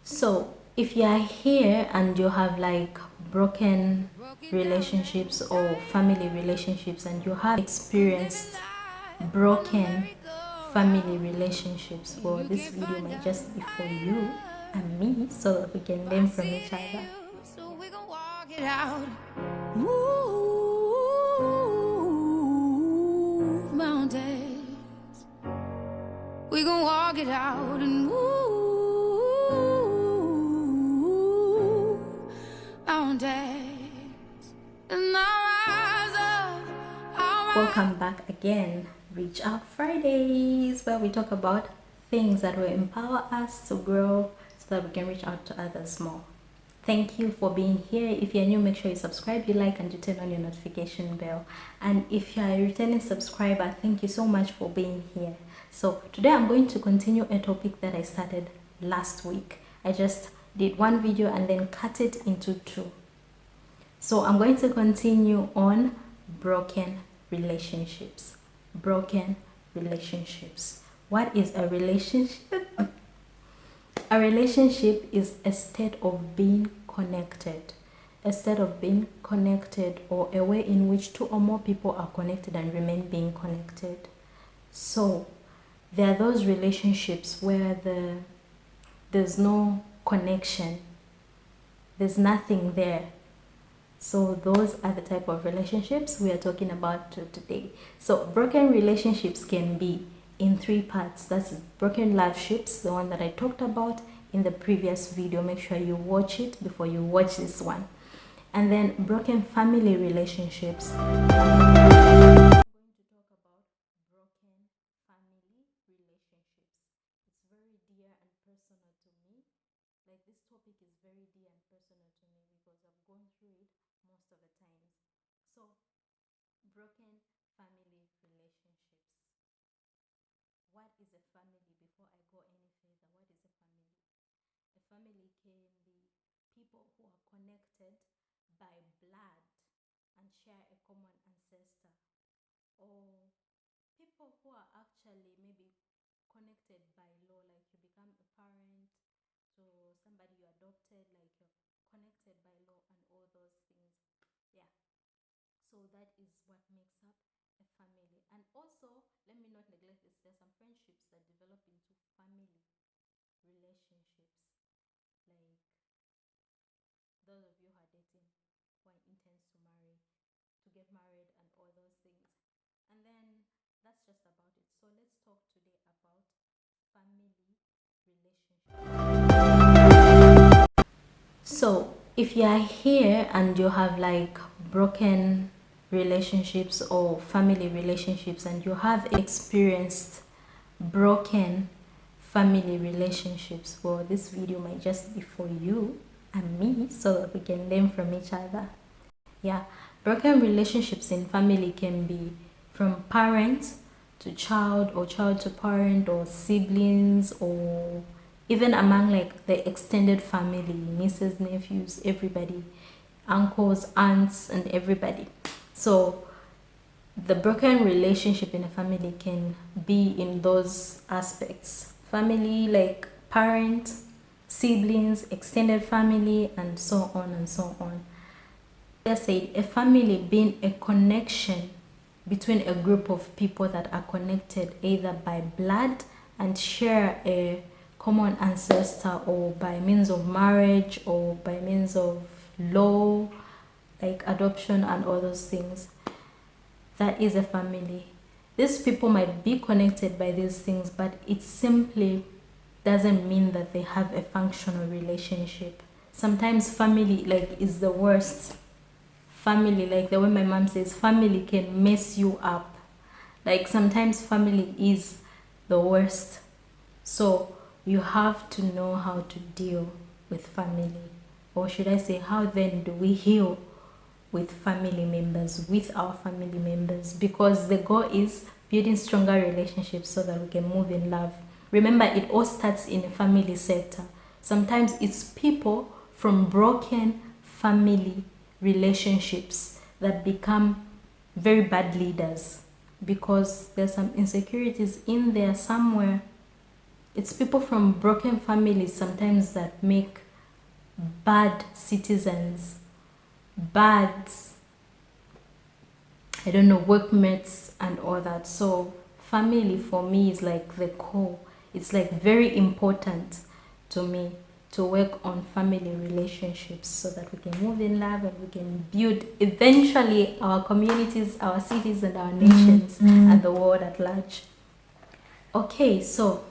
So if you are here and you have like broken relationships or family relationships and you have experienced broken family relationships, well, this video might just be for you and me so that we can learn from each other. So we gon' walk it out. Move mountains. We gon' walk it out and move mountains. And I'll rise up. Welcome back again. Reach Out Fridays, where we talk about things that will empower us to grow so that we can reach out to others more. Thank you for being here. If you're new, make sure you subscribe, you like, and you turn on your notification bell. And if you're a returning subscriber, thank you so much for being here. So today I'm going to continue a topic that I started last week. I just did one video and then cut it into two. So I'm going to continue on broken relationships. Broken relationships. What is a relationship? A relationship is a state of being connected. A state of being connected, or a way in which two or more people are connected and remain being connected. So there are those relationships where there's no connection. There's nothing there. So those are the type of relationships we are talking about today. So broken relationships can be in three parts. That's broken love ships, the one that I talked about in the previous video. Make sure you watch it before you watch this one. And then broken family relationships. I'm going to talk about broken family relationships. It's very dear and personal to me. Like, this topic is very dear and personal to me because I've gone through it most of the times. So, broken family relationships. What is a family? Before I go any further, what is a family? A family can be people who are connected by blood and share a common ancestor, or people who are actually maybe connected by law, like you become a parent to somebody you adopted, like you're connected by law and all those things. Yeah. So that is what makes up a family. And also, let me not neglect this, there's some friendships that develop into family relationships. Like those of you who are dating, who are intends to marry, to get married and all those things. And then that's just about it. So let's talk today about family relationships. So if you are here and you have like broken relationships or family relationships and you have experienced broken family relationships, well, this video might just be for you and me so that we can learn from each other. Yeah, broken relationships in family can be from parent to child, or child to parent, or siblings, or even among like the extended family, nieces, nephews, everybody, uncles, aunts, and everybody. So the broken relationship in a family can be in those aspects: family, like parent, siblings, extended family, and so on and so on. I said a family being a connection between a group of people that are connected either by blood and share a common ancestor, or by means of marriage, or by means of law, like adoption and all those things. That is a family. These people might be connected by these things, but it simply doesn't mean that they have a functional relationship. Sometimes family like is the worst. Family, like the way my mom says, family can mess you up. Like sometimes family is the worst. So you have to know how to deal with family. Or should I say, how then do we heal with family members, with our family members? Because the goal is building stronger relationships so that we can move in love. Remember, it all starts in a family sector. Sometimes it's people from broken family relationships that become very bad leaders, because there's some insecurities in there somewhere. It's people from broken families sometimes that make bad citizens, bad, I don't know, workmates and all that. So family for me is like the core. It's like very important to me to work on family relationships so that we can move in love and we can build eventually our communities, our cities and our nations and the world at large. Okay, so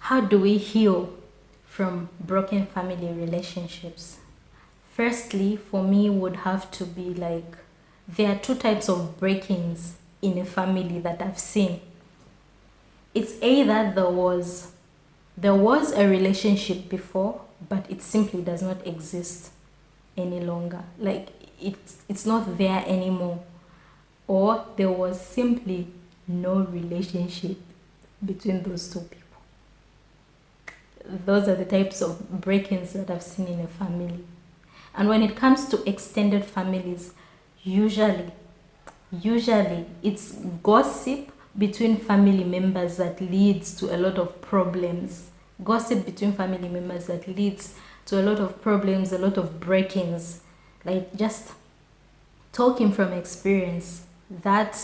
how do we heal from broken family relationships? Firstly, for me would have to be like, there are two types of breakings in a family that I've seen. It's either there was a relationship before, but it simply does not exist any longer. Like it's not there anymore. Or there was simply no relationship between those two people. Those are the types of break-ins that I've seen in a family. And when it comes to extended families, usually it's gossip between family members that leads to a lot of problems. Gossip between family members that leads to a lot of problems, a lot of break-ins. Like just talking from experience, that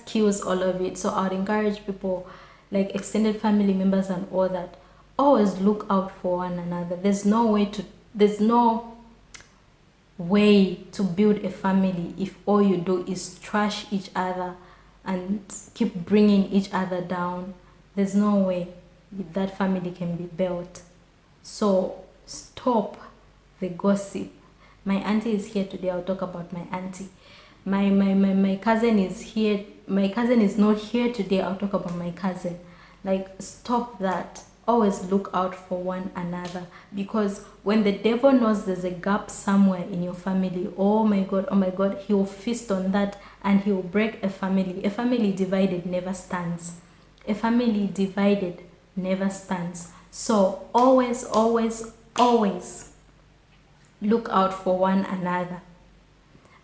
kills all of it. So I would encourage people, like extended family members and all that, always look out for one another. There's no way to build a family if all you do is trash each other and keep bringing each other down. There's no way that family can be built. So stop the gossip. My auntie is here today. I'll talk about my auntie. My cousin is here. My cousin is not here today. I'll talk about my cousin. Like, stop that. Always look out for one another, because when the devil knows there's a gap somewhere in your family, oh my god, he'll feast on that and he'll break a family. A family divided never stands. A family divided never stands. So always look out for one another.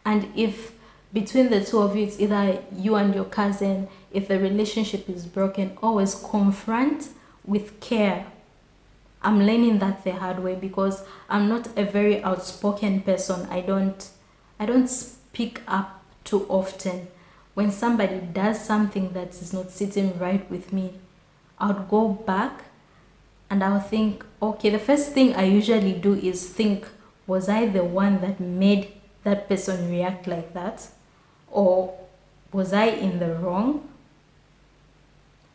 And if between the two of you, it's either you and your cousin, if the relationship is broken, always confront with care. I'm learning that the hard way because I'm not a very outspoken person. I don't speak up too often. When somebody does something that is not sitting right with me, I would go back and I'll think, okay, the first thing I usually do is think, was I the one that made that person react like that? Or was I in the wrong?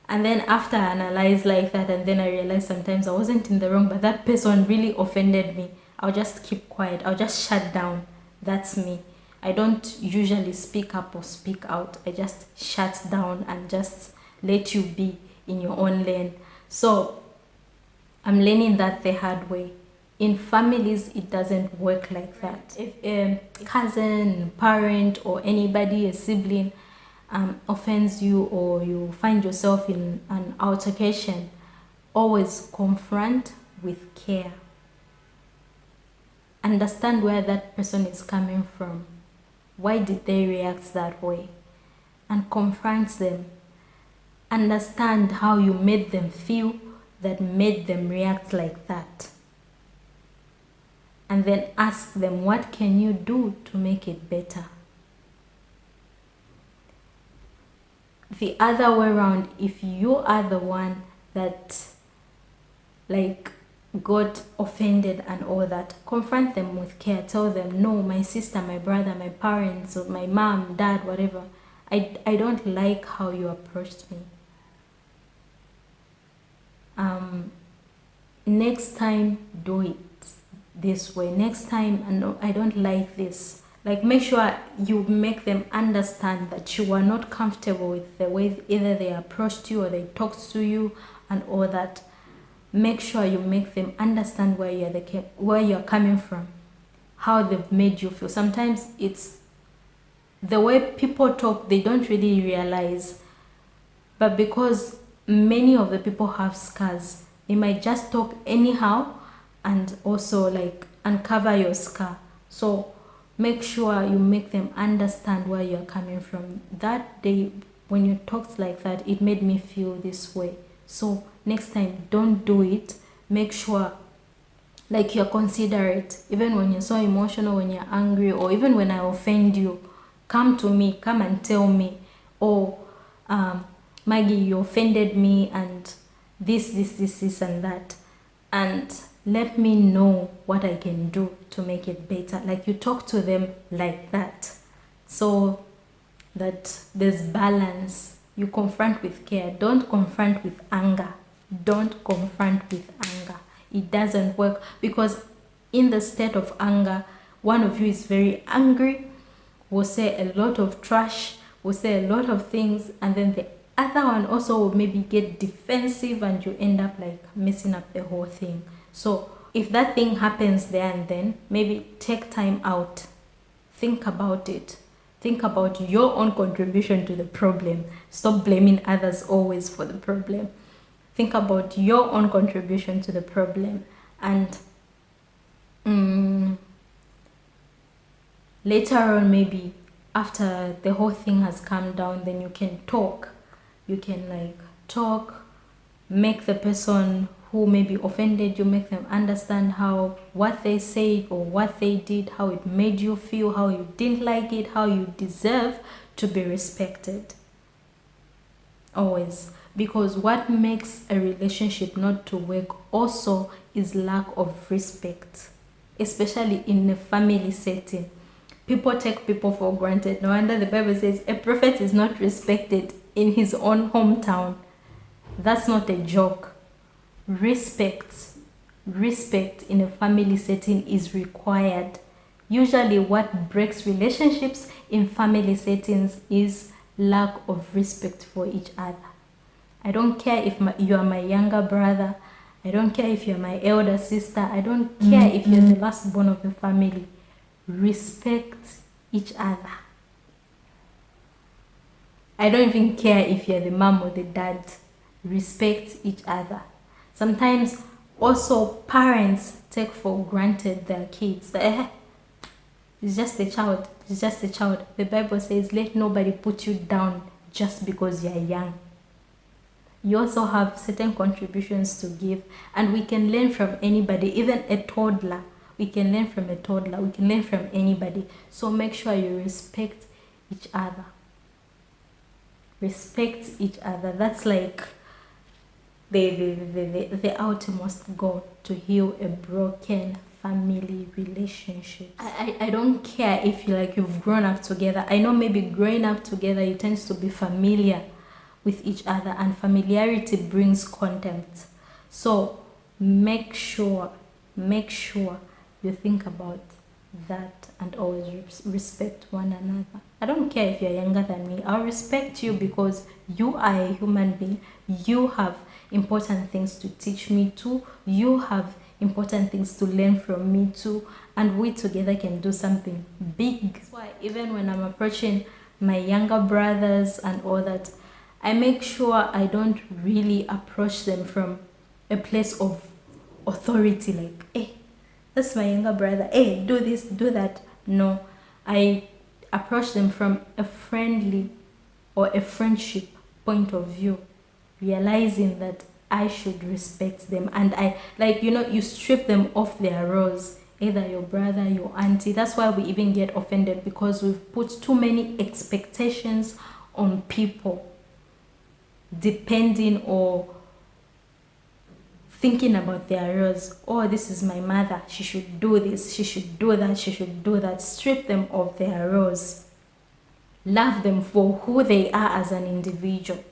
And then after I analyze like that, and then I realize sometimes I wasn't in the wrong, but that person really offended me, I'll just keep quiet. I'll just shut down. That's me. I don't usually speak up or speak out. I just shut down and just let you be in your own lane. So I'm learning that the hard way. In families, it doesn't work like that. If a cousin, parent, or anybody, a sibling, offends you or you find yourself in an altercation, always confront with care. Understand where that person is coming from. Why did they react that way? And confront them. Understand how you made them feel that made them react like that. And then ask them, what can you do to make it better? The other way around, if you are the one that like got offended and all that, confront them with care. Tell them, no, my sister, my brother, my parents, or my mom, dad, whatever, I don't like how you approached me. Next time, do it this way. Next time, and I don't like this. Like, make sure you make them understand that you are not comfortable with the way either they approached you or they talked to you and all that. Make sure you make them understand where you're coming from, how they've made you feel. Sometimes it's the way people talk, they don't really realize. But because many of the people have scars, they might just talk anyhow and also like uncover your scar. So make sure you make them understand where you're coming from. That day when you talked like that, it made me feel this way. So next time don't do it. Make sure like you're considerate, even when you're so emotional, when you're angry, or even when I offend you. Come to me, come and tell me, oh, Maggie, you offended me, and this and that, and let me know what I can do to make it better. Like you talk to them like that, so that there's balance. You confront with care, don't confront with anger. Don't confront with anger. It doesn't work, because in the state of anger, one of you is very angry, will say a lot of trash, will say a lot of things, and then the other one also will maybe get defensive, and you end up like messing up the whole thing. So if that thing happens there and then, maybe take time out, think about it, think about your own contribution to the problem. Stop blaming others always for the problem. Think about your own contribution to the problem, and later on, maybe after the whole thing has calmed down, then you can talk. You can like talk, make the person who maybe offended you, make them understand how what they said or what they did, how it made you feel, how you didn't like it, how you deserve to be respected. Always. Because what makes a relationship not to work also is lack of respect, especially in a family setting. People take people for granted. No wonder the Bible says a prophet is not respected in his own hometown. That's not a joke. Respect in a family setting is required. Usually what breaks relationships in family settings is lack of respect for each other. I don't care if you are my younger brother. I don't care if you're my elder sister. I don't care if you're the last born of the family. Respect each other. I don't even care if you're the mom or the dad. Respect each other. Sometimes also parents take for granted their kids. It's just a child. It's just a child. The Bible says, let nobody put you down just because you're young. You also have certain contributions to give, and we can learn from anybody, even a toddler. We can learn from a toddler. We can learn from anybody. So make sure you respect each other. Respect each other. That's like the outermost goal to heal a broken family relationship. I don't care if you've grown up together. I know maybe growing up together you tend to be familiar with each other, and familiarity brings contempt. So make sure you think about that and always respect one another. I don't care if you're younger than me. I'll respect you because you are a human being. You have important things to teach me too. You have important things to learn from me too, and we together can do something big. That's why even when I'm approaching my younger brothers and all that, I make sure I don't really approach them from a place of authority, like, hey, that's my younger brother, hey, do this, do that. No, I approach them from a friendly or a friendship point of view, realizing that I should respect them. And I, you strip them off their roles, either your brother, your auntie. That's why we even get offended, because we've put too many expectations on people, depending or thinking about their roles. Oh, this is my mother, she should do this, she should do that, she should do that. Strip them of their roles. Love them for who they are as an individual.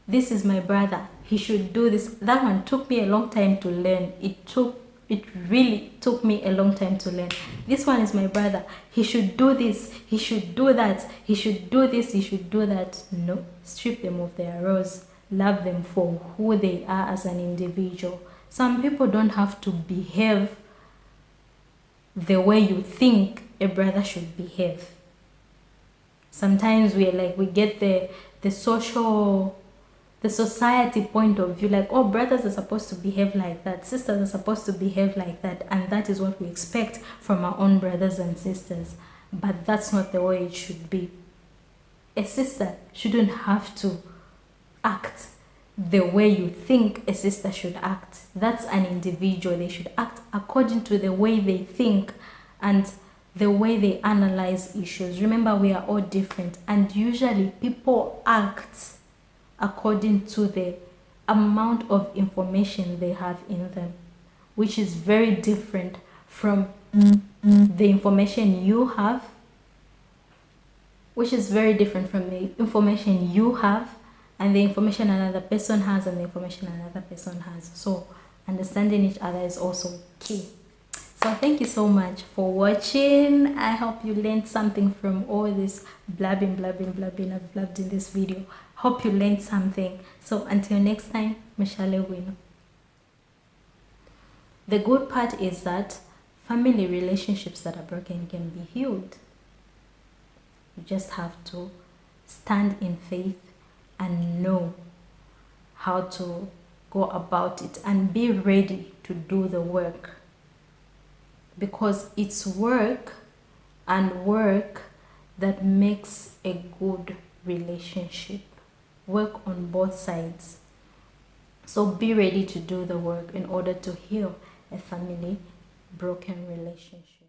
This is my brother, he should do this. That one took me a long time to learn. It really took me a long time to learn. This one is my brother, he should do this, he should do that, he should do this, he should do that. No, strip them of their roles. Love them for who they are as an individual. Some people don't have to behave the way you think a brother should behave. Sometimes we get the society point of view, like, oh, brothers are supposed to behave like that, sisters are supposed to behave like that, and that is what we expect from our own brothers and sisters. But that's not the way it should be. A sister shouldn't have to act the way you think a sister should act. That's an individual. They should act according to the way they think and the way they analyze issues. Remember, we are all different, and usually people act according to the amount of information they have in them, which is very different from the information you have, which is very different from the information you have and the information another person has and the information another person has. So understanding each other is also key. So thank you so much for watching. I hope you learned something from all this blabbing I've blabbed in this video. Hope you learned something. So until next time, Michelle Wino. The good part is that family relationships that are broken can be healed. You just have to stand in faith and know how to go about it and be ready to do the work, because it's work and work that makes a good relationship. Work on both sides. So be ready to do the work in order to heal a family broken relationship.